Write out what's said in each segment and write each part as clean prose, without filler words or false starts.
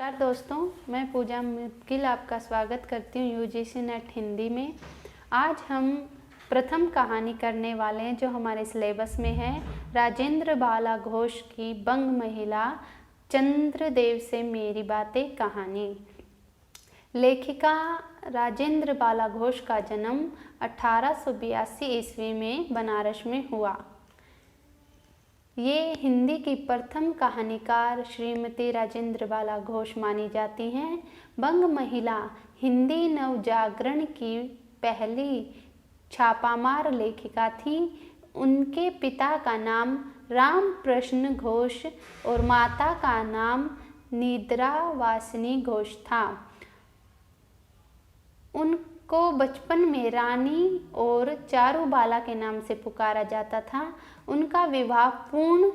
नमस्कार दोस्तों, मैं पूजा मुकिल आपका स्वागत करती हूँ यूजीसी नेट हिंदी में। आज हम प्रथम कहानी करने वाले हैं जो हमारे सिलेबस में है, राजेंद्र बाला घोष की बंग महिला चंद्रदेव से मेरी बातें कहानी। लेखिका राजेंद्र बाला घोष का जन्म 1882 ईस्वी में बनारस में हुआ। ये हिंदी की प्रथम कहानीकार श्रीमती राजेंद्र बाला घोष मानी जाती हैं। बंग महिला हिंदी नवजागरण की पहली छापामार लेखिका थी। उनके पिता का नाम रामप्रश्न घोष और माता का नाम निद्रावासिनी घोष था। उनको बचपन में रानी और चारूबाला के नाम से पुकारा जाता था। उनका विवाह पूर्ण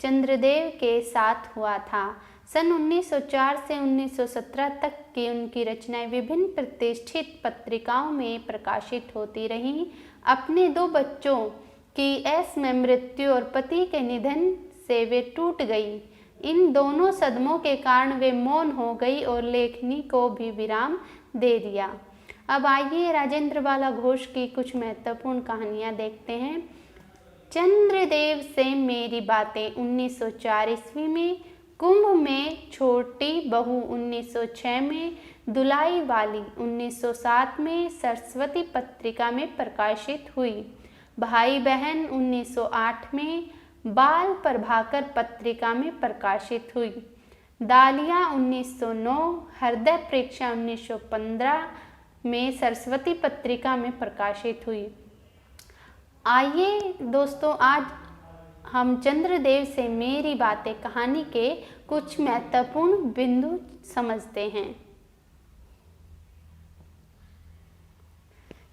चंद्रदेव के साथ हुआ था। सन 1904 से 1917 तक की उनकी रचनाएं विभिन्न प्रतिष्ठित पत्रिकाओं में प्रकाशित होती रहीं। अपने 2 बच्चों की में मृत्यु और पति के निधन से वे टूट गई। इन दोनों सदमों के कारण वे मौन हो गई और लेखनी को भी विराम दे दिया। अब आइए राजेंद्र बाला घोष की कुछ महत्वपूर्ण कहानियां देखते हैं। चंद्रदेव से मेरी बातें 1904 ईस्वी में, कुंभ में छोटी बहू 1906 में, दुलाई वाली 1907 में सरस्वती पत्रिका में प्रकाशित हुई। भाई बहन 1908 में बाल प्रभाकर पत्रिका में प्रकाशित हुई। दालिया 1909, हृदय परीक्षा 1915 में सरस्वती पत्रिका में प्रकाशित हुई। आइए दोस्तों, आज हम चंद्रदेव से मेरी बातें कहानी के कुछ महत्वपूर्ण बिंदु समझते हैं।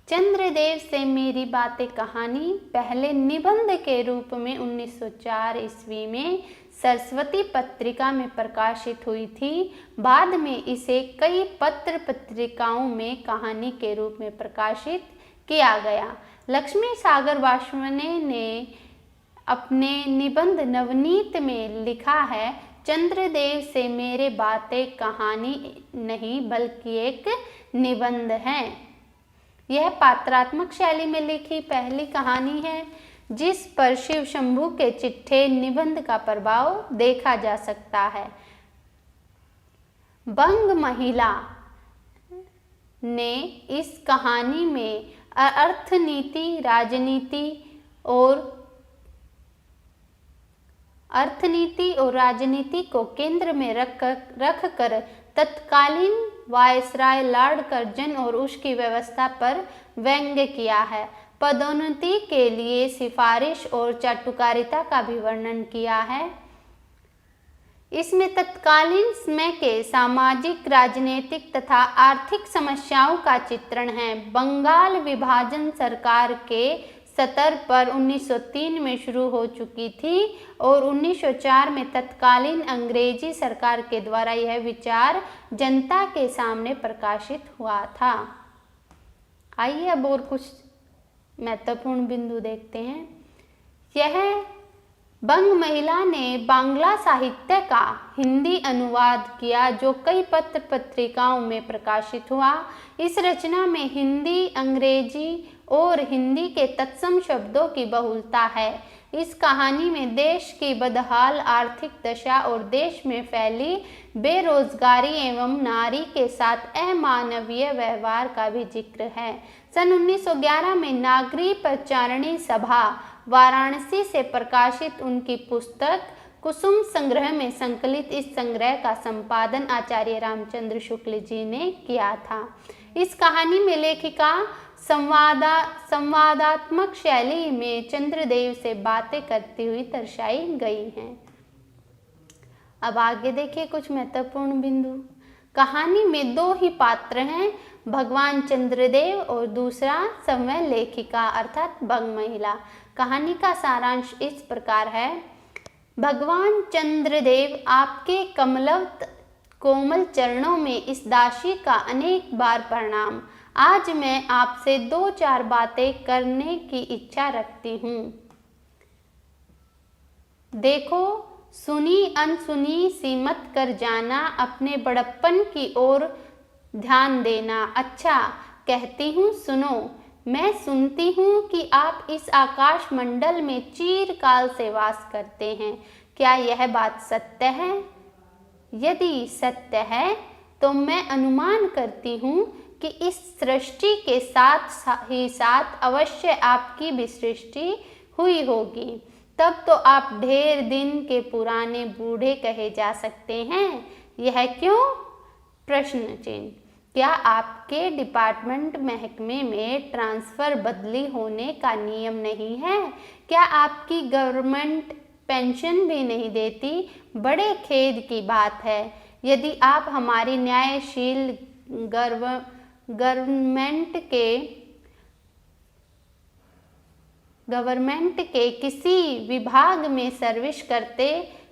चंद्रदेव से मेरी बातें कहानी पहले निबंध के रूप में 1904 ईस्वी में सरस्वती पत्रिका में प्रकाशित हुई थी। बाद में इसे कई पत्र पत्रिकाओं में कहानी के रूप में प्रकाशित किया गया। लक्ष्मी सागर वासवने ने अपने निबंध नवनीत में लिखा है, चंद्रदेव से मेरे बातें कहानी नहीं बल्कि एक निबंध है। यह पात्रात्मक शैली में लिखी पहली कहानी है जिस पर शिव शंभू के चिट्ठे निबंध का प्रभाव देखा जा सकता है। बंग महिला ने इस कहानी में अर्थनीति, राजनीति को केंद्र में रखकर तत्कालीन वायसराय लॉर्ड कर्जन और उसकी व्यवस्था पर व्यंग्य किया है। पदोन्नति के लिए सिफारिश और चाटुकारिता का भी वर्णन किया है। इसमें तत्कालीन समय के सामाजिक, राजनीतिक तथा आर्थिक समस्याओं का चित्रण है। बंगाल विभाजन सरकार के स्तर पर 1903 में शुरू हो चुकी थी और 1904 में तत्कालीन अंग्रेजी सरकार के द्वारा यह विचार जनता के सामने प्रकाशित हुआ था। आइए अब और कुछ महत्वपूर्ण बिंदु देखते हैं। यह बंग महिला ने बांग्ला साहित्य का हिंदी अनुवाद किया जो कई पत्र पत्रिकाओं में प्रकाशित हुआ। इस रचना में हिंदी, अंग्रेजी और हिंदी के तत्सम शब्दों की बहुलता है। इस कहानी में देश की बदहाल आर्थिक दशा और देश में फैली बेरोजगारी एवं नारी के साथ अमानवीय व्यवहार का भी जिक्र है। सन 1911 में नागरी प्रचारणी सभा वाराणसी से प्रकाशित उनकी पुस्तक कुसुम संग्रह में संकलित इस संग्रह का संपादन आचार्य रामचंद्र शुक्ल जी ने किया था। इस कहानी में लेखिका संवादात्मक शैली में चंद्रदेव से बातें करती हुई दर्शाई गई हैं। अब आगे देखिए कुछ महत्वपूर्ण बिंदु। कहानी में 2 ही पात्र हैं, भगवान चंद्रदेव और दूसरा स्वयं लेखिका अर्थात बंग महिला। कहानी का सारांश इस प्रकार है। भगवान चंद्रदेव, आपके कमलवत कोमल चरणों में इस दासी का अनेक बार प्रणाम। आज मैं आपसे 2-4 बातें करने की इच्छा रखती हूँ। देखो, सुनी अनसुनी सी मत कर जाना, अपने बड़प्पन की ओर ध्यान देना। अच्छा कहती हूँ सुनो, मैं सुनती हूँ कि आप इस आकाश मंडल में चिरकाल से वास करते हैं। क्या यह बात सत्य है? यदि सत्य है तो मैं अनुमान करती हूँ कि इस सृष्टि के साथ ही साथ अवश्य आपकी भी सृष्टि हुई होगी। तब तो आप ढेर दिन के पुराने बूढ़े कहे जा सकते हैं। यह क्यों? प्रश्न चिन्ह। क्या आपके डिपार्टमेंट महकमे में ट्रांसफ़र बदली होने का नियम नहीं है? क्या आपकी गवर्नमेंट पेंशन भी नहीं देती? बड़े खेद की बात है। यदि आप हमारी न्यायशील गवर्नमेंट के किसी विभाग में सर्विस करते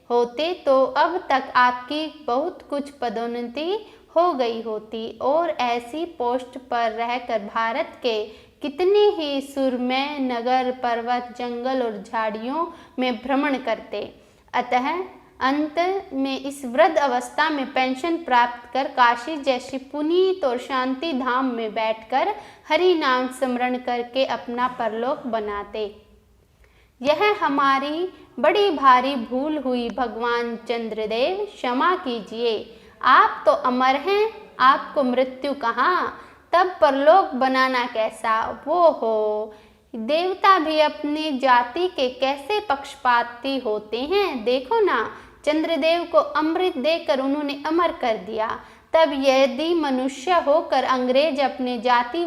होते तो अब तक आपकी बहुत कुछ पदोन्नति हो गई होती और ऐसी पोस्ट पर रहकर भारत के कितने ही सुरमय नगर, पर्वत, जंगल और झाड़ियों में भ्रमण करते। अतः अंत में इस वृद्ध अवस्था में पेंशन प्राप्त कर काशी जैसी पुनीत और शांति धाम में बैठकर हरि नाम स्मरण करके अपना परलोक बनाते। यह हमारी बड़ी भारी भूल हुई भगवान चंद्रदेव, क्षमा कीजिए। आप तो अमर हैं, आपको मृत्यु कहाँ, तब परलोक बनाना कैसा? वो हो, देवता भी अपनी जाति के कैसे पक्षपाती होते हैं। देखो ना, चंद्रदेव को अमृत देकर उन्होंने अमर कर दिया। तब यदि मनुष्य होकर अंग्रेज अपने जाति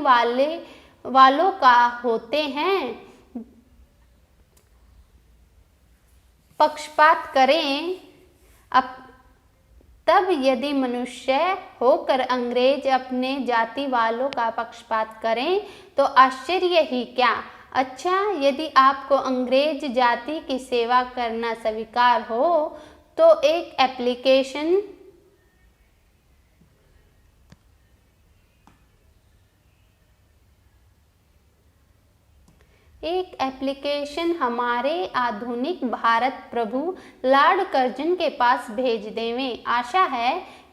वालों का होते हैं, पक्षपात करें, तब यदि मनुष्य होकर अंग्रेज अपने जाति वालों का पक्षपात करें तो आश्चर्य ही क्या। अच्छा, यदि आपको अंग्रेज जाति की सेवा करना स्वीकार हो तो एक एप्लीकेशन हमारे आधुनिक भारत प्रभु लॉर्ड कर्जन के पास भेज देवें। आशा है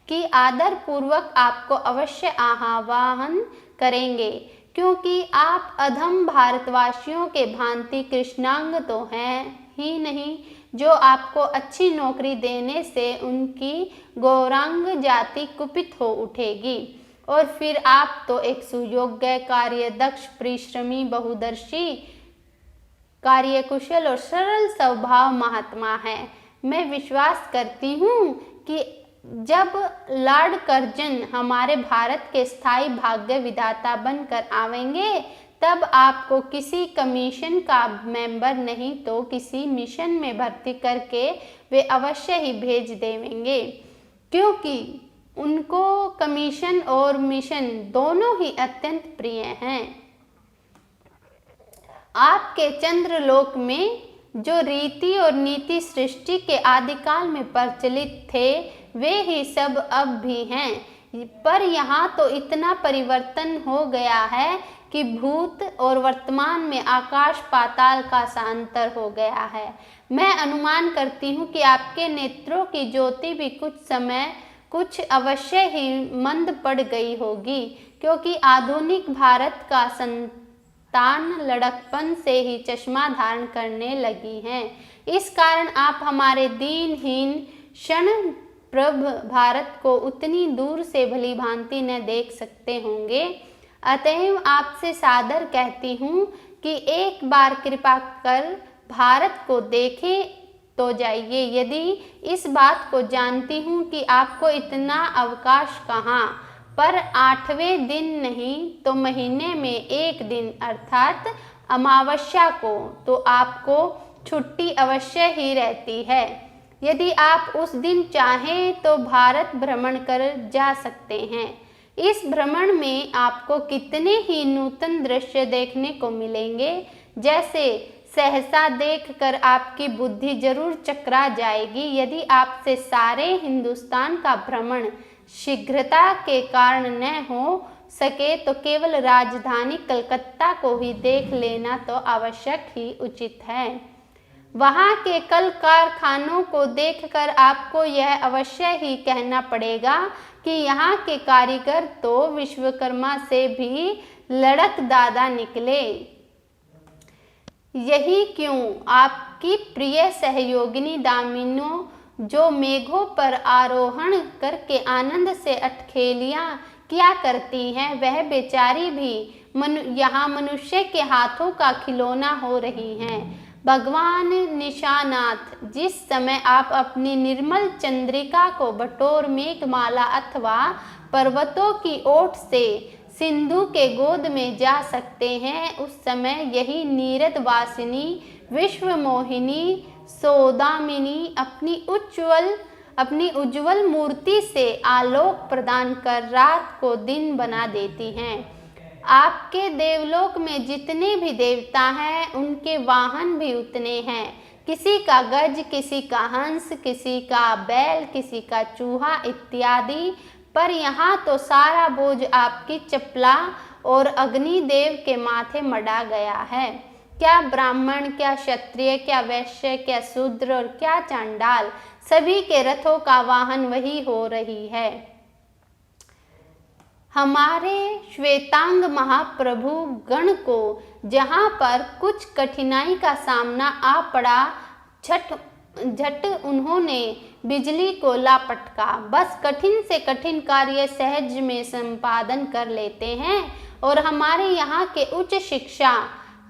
कि आदर पूर्वक आपको अवश्य आह्वान करेंगे, क्योंकि आप अधम भारतवासियों के भांति कृष्णांग तो हैं ही नहीं, जो आपको अच्छी नौकरी देने से उनकी गौरांग जाति कुपित हो उठेगी। और फिर आप तो एक सुयोग्य, कार्यदक्ष, परिश्रमी, बहुदर्शी, कार्यकुशल और सरल स्वभाव महात्मा है। मैं विश्वास करती हूँ कि जब लॉर्ड कर्जन हमारे भारत के स्थायी भाग्य विधाता बनकर आवेंगे, तब आपको किसी कमीशन का मेंबर नहीं तो किसी मिशन में भर्ती करके वे अवश्य ही भेज देंगे, क्योंकि उनको कमीशन और मिशन दोनों ही अत्यंत प्रिय हैं। आपके चंद्रलोक में जो रीति और नीति सृष्टि के आदिकाल में प्रचलित थे, वे ही सब अब भी हैं, पर यहाँ तो इतना परिवर्तन हो गया है कि भूत और वर्तमान में आकाश पाताल का सा अंतर हो गया है। मैं अनुमान करती हूँ कि आपके नेत्रों की ज्योति भी कुछ अवश्य ही मंद पड़ गई होगी, क्योंकि आधुनिक भारत का संतान लड़कपन से ही चश्मा धारण करने लगी हैं। इस कारण आप हमारे दीनहीन क्षण प्रभ भारत को उतनी दूर से भली भांति न देख सकते होंगे। अतएव आपसे सादर कहती हूँ कि एक बार कृपा कर भारत को देखें तो जाइए। यदि इस बात को जानती हूँ कि आपको इतना अवकाश कहाँ, पर 8वें दिन नहीं तो महीने में एक दिन अर्थात अमावस्या को तो आपको छुट्टी अवश्य ही रहती है। यदि आप उस दिन चाहें तो भारत भ्रमण कर जा सकते हैं। इस भ्रमण में आपको कितने ही नूतन दृश्य देखने को मिलेंगे, जैसे सहसा देखकर आपकी बुद्धि जरूर चकरा जाएगी। यदि आपसे सारे हिंदुस्तान का भ्रमण शीघ्रता के कारण न हो सके तो केवल राजधानी कलकत्ता को ही देख लेना तो आवश्यक ही उचित है। वहाँ के कल कारखानों को देखकर आपको यह अवश्य ही कहना पड़ेगा कि यहाँ के कारीगर तो विश्वकर्मा से भी लड़कदादा निकले। यही क्यों आपकी प्रिय सहयोगिनी दामिनो, जो मेघों पर आरोहण करके आनंद से अटखेलियां किया करती हैं, वह बेचारी भी यहाँ मनुष्य के हाथों का खिलौना हो रही हैं। भगवान निशानाथ, जिस समय आप अपनी निर्मल चंद्रिका को बटोर मेघमाला अथवा पर्वतों की ओट से सिंधु के गोद में जा सकते हैं, उस समय यही नीरद वासिनी विश्व मोहिनी सौदामिनी अपनी उज्जवल मूर्ति से आलोक प्रदान कर रात को दिन बना देती हैं। आपके देवलोक में जितने भी देवता हैं, उनके वाहन भी उतने हैं। किसी का गज, किसी का हंस, किसी का बैल, किसी का चूहा इत्यादि, पर यहाँ तो सारा बोझ आपकी चपला और अग्निदेव के माथे मढ़ा गया है। क्या ब्राह्मण, क्या क्षत्रिय, क्या वैश्य, क्या शूद्र और क्या चांडाल, सभी के रथों का वाहन वही हो रही है। हमारे श्वेतांग महाप्रभु गण को जहाँ पर कुछ कठिनाई का सामना आ पड़ा, झट उन्होंने बिजली को लापटका। बस कठिन से कठिन कार्य सहज में संपादन कर लेते हैं और हमारे यहाँ के उच्च शिक्षा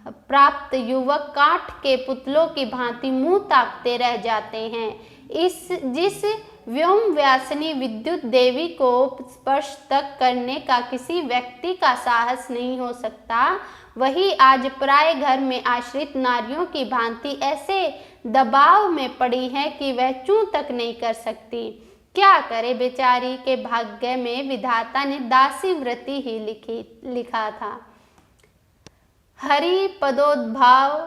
प्राप्त युवक काठ के पुतलों की भांति मुंह ताकते रह जाते हैं। जिस व्योम व्यासिनी विद्युत देवी को स्पर्श तक करने का किसी व्यक्ति का साहस नहीं हो सकता, वही आज पराये घर में आश्रित नारियों की भांति ऐसे दबाव में पड़ी है कि वह चूं तक नहीं कर सकती। क्या करे बेचारी के भाग्य में विधाता ने दासी व्रति ही लिखा था। हरि पदोद्भाव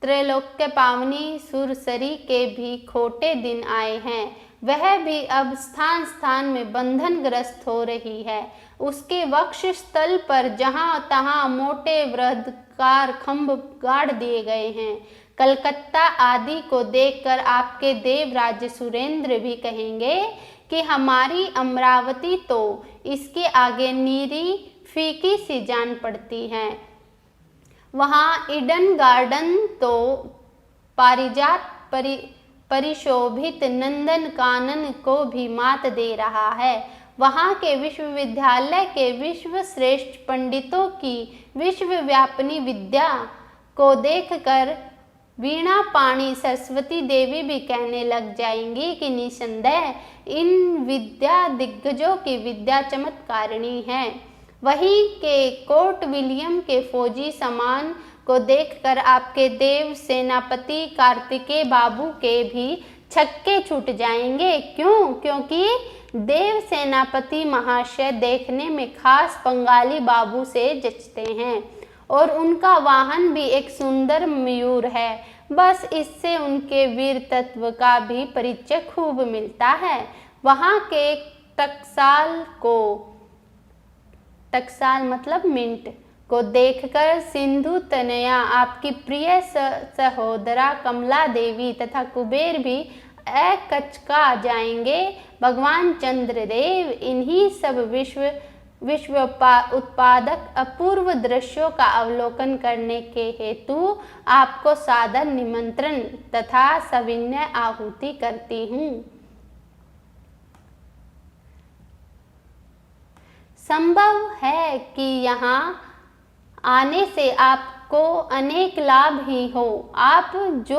त्रैलोक्य पावनी सुरसरी के भी खोटे दिन आए हैं। वह भी अब स्थान स्थान में बंधनग्रस्त हो रही है। उसके वक्ष स्थल पर जहाँ तहाँ मोटे वृहदाकार खंभ गाड़ दिए गए हैं। कलकत्ता आदि को देखकर आपके देवराज सुरेंद्र भी कहेंगे कि हमारी अमरावती तो इसके आगे नीरी फीकी सी जान पड़ती है। वहाँ ईडन गार्डन तो पारिजात परिशोभित नंदन कानन को भी मात दे रहा है। वहाँ के विश्वविद्यालय के विश्व श्रेष्ठ पंडितों की विश्वव्यापिनी विद्या को देखकर वीणा पाणी सरस्वती देवी भी कहने लग जाएंगी कि निसंदेह इन विद्या दिग्गजों की विद्या चमत्कारिणी है। वहीं के कोर्ट विलियम के फौजी सामान को देखकर आपके देव सेनापति कार्तिकेय बाबू के भी छक्के छूट जाएंगे। क्यों? क्योंकि देव सेनापति महाशय देखने में खास बंगाली बाबू से जचते हैं और उनका वाहन भी एक सुंदर मयूर है। बस इससे उनके वीर तत्व का भी परिचय खूब मिलता है। वहाँ के टकसाल मतलब मिंट को देखकर सिंधु तनया आपकी प्रिय सहोदरा कमला देवी तथा कुबेर भी अकचका जाएंगे। भगवान चंद्रदेव इन्हीं सब विश्व उत्पादक अपूर्व दृश्यों का अवलोकन करने के हेतु आपको सादर निमंत्रण तथा सविनय आहुति करती हूँ। संभव है कि यहाँ आने से आपको अनेक लाभ ही हो। आप जो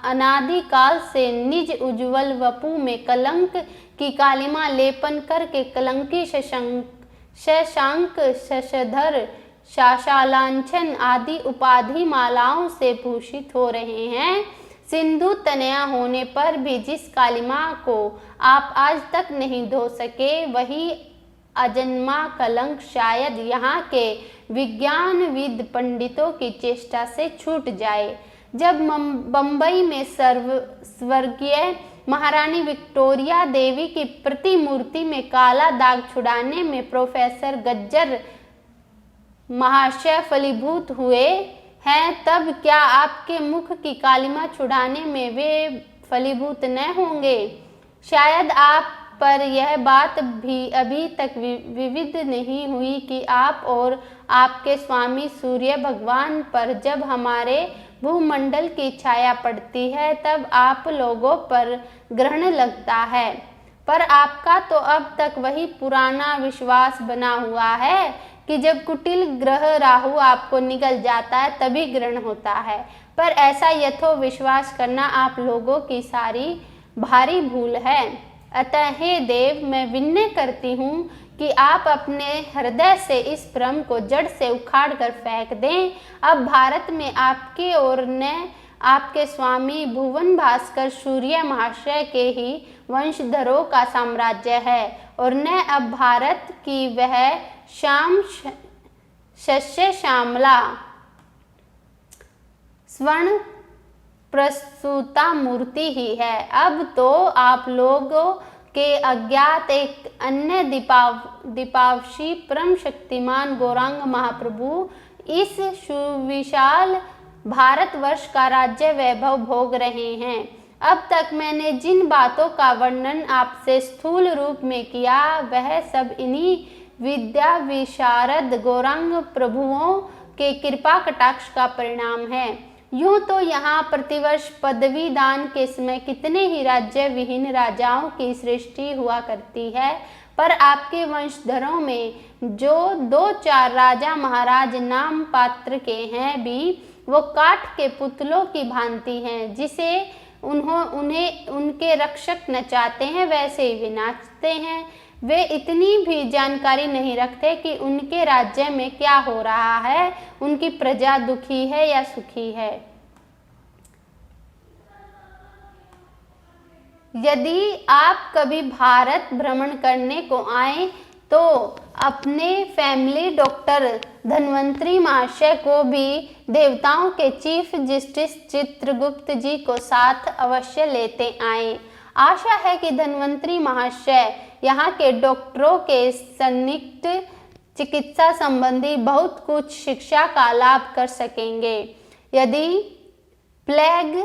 अनादिकाल से निज उज्ज्वल वपु में कलंक की कालिमा लेपन करके कलंकी शशांक शशधर शाशालांछन आदि उपाधि मालाओं से भूषित हो रहे हैं, सिंधु तनया होने पर भी जिस कालिमा को आप आज तक नहीं धो सके, वही अजन्मा कलंक शायद यहाँ के विज्ञानविद पंडितों की चेष्टा से छूट जाए। जब बंबई में स्वर्गीय महारानी विक्टोरिया देवी की प्रतिमूर्ति में काला दाग छुड़ाने में प्रोफेसर गज्जर महाशय फलीभूत हुए, हैं, तब क्या आपके मुख की कालिमा छुड़ाने में वे फलीभूत न होंगे? शायद आप पर यह बात भी अभी तक विविध नहीं हुई कि आप और आपके स्वामी सूर्य भगवान पर जब हमारे भूमंडल की छाया पड़ती है तब आप लोगों पर ग्रहण लगता है। पर आपका तो अब तक वही पुराना विश्वास बना हुआ है कि जब कुटिल ग्रह राहु आपको निगल जाता है तभी ग्रहण होता है। पर ऐसा यथो विश्वास करना आप लोगों की सारी भारी भूल है। अतः हे देव, मैं विनय करती हूँ कि आप अपने हृदय से इस भ्रम को जड़ से उखाड़ कर फेंक दें। अब भारत में आपके और न आपके स्वामी भुवन भास्कर सूर्य महाशय के ही वंशधरों का साम्राज्य है और न अब भारत की वह श्याम शस्य श्यामला स्वर्ण प्रस्तुता मूर्ति ही है। अब तो आप लोगों के अज्ञात एक अन्य दीपावशी परम शक्तिमान गौरांग महाप्रभु इस सुविशाल भारतवर्ष का राज्य वैभव भोग रहे हैं। अब तक मैंने जिन बातों का वर्णन आपसे स्थूल रूप में किया वह सब इन्हीं विद्या विशारद गौरांग प्रभुओं के कृपा कटाक्ष का परिणाम है। यूं तो यहाँ प्रतिवर्ष पदवी दान के समय कितने ही राज्य विहीन राजाओं की सृष्टि हुआ करती है, पर आपके वंशधरों में जो 2-4 राजा महाराज नाम पात्र के हैं भी वो काठ के पुतलों की भांति हैं। जिसे उन्हें उनके रक्षक नचाते हैं वैसे ही वे नाचते हैं। वे इतनी भी जानकारी नहीं रखते कि उनके राज्य में क्या हो रहा है, उनकी प्रजा दुखी है या सुखी है। यदि आप कभी भारत भ्रमण करने को आए तो अपने फैमिली डॉक्टर धन्वंतरी महाशय को भी देवताओं के चीफ जस्टिस चित्रगुप्त जी को साथ अवश्य लेते आएं। आशा है कि धन्वंतरी महाशय यहाँ के डॉक्टरों के सन्निग्ध चिकित्सा संबंधी बहुत कुछ शिक्षा का लाभ कर सकेंगे। यदि प्लेग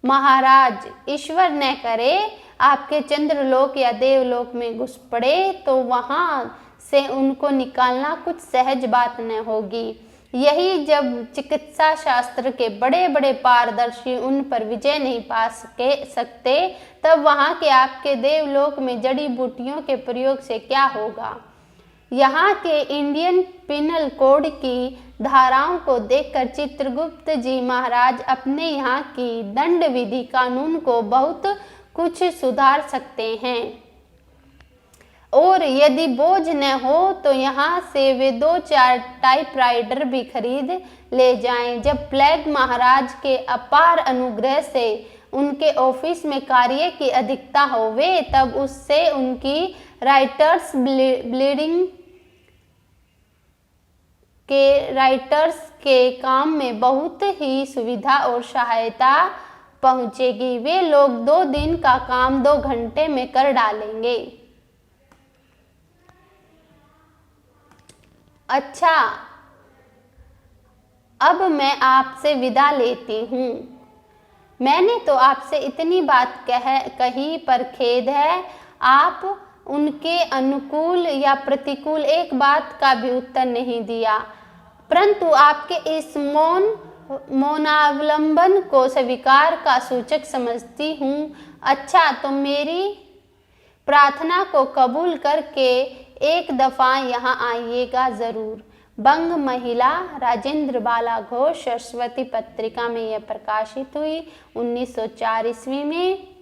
महाराज ईश्वर न करे आपके चंद्रलोक या देवलोक में घुस पड़े तो वहां से उनको निकालना कुछ सहज बात न होगी। यही जब चिकित्सा शास्त्र के बड़े बड़े पारदर्शी उन पर विजय नहीं पा सकते तब वहाँ के आपके देवलोक में जड़ी बूटियों के प्रयोग से क्या होगा। यहाँ के इंडियन पिनल कोड की धाराओं को देखकर चित्रगुप्त जी महाराज अपने यहाँ की दंड विधि कानून को बहुत कुछ सुधार सकते हैं। और यदि बोझ न हो तो यहाँ से वे 2-4 टाइपराइटर भी खरीद ले जाएं। जब प्लेग महाराज के अपार अनुग्रह से उनके ऑफिस में कार्य की अधिकता होवे तब उससे उनकी राइटर्स के काम में बहुत ही सुविधा और सहायता पहुंचेगी। वे लोग 2 दिन का काम 2 घंटे में कर डालेंगे। अच्छा, अब मैं आपसे विदा लेती हूँ। मैंने तो आपसे इतनी बात कही पर खेद है आप उनके अनुकूल या प्रतिकूल एक बात का भी उत्तर नहीं दिया। परंतु आपके इस मौनावलंबन को स्वीकार का सूचक समझती हूँ। अच्छा, तो मेरी प्रार्थना को कबूल करके एक दफ़ा यहाँ आइएगा ज़रूर। बंग महिला राजेंद्र बाला घोष सरस्वती पत्रिका में यह प्रकाशित हुई 1904 ईस्वी में।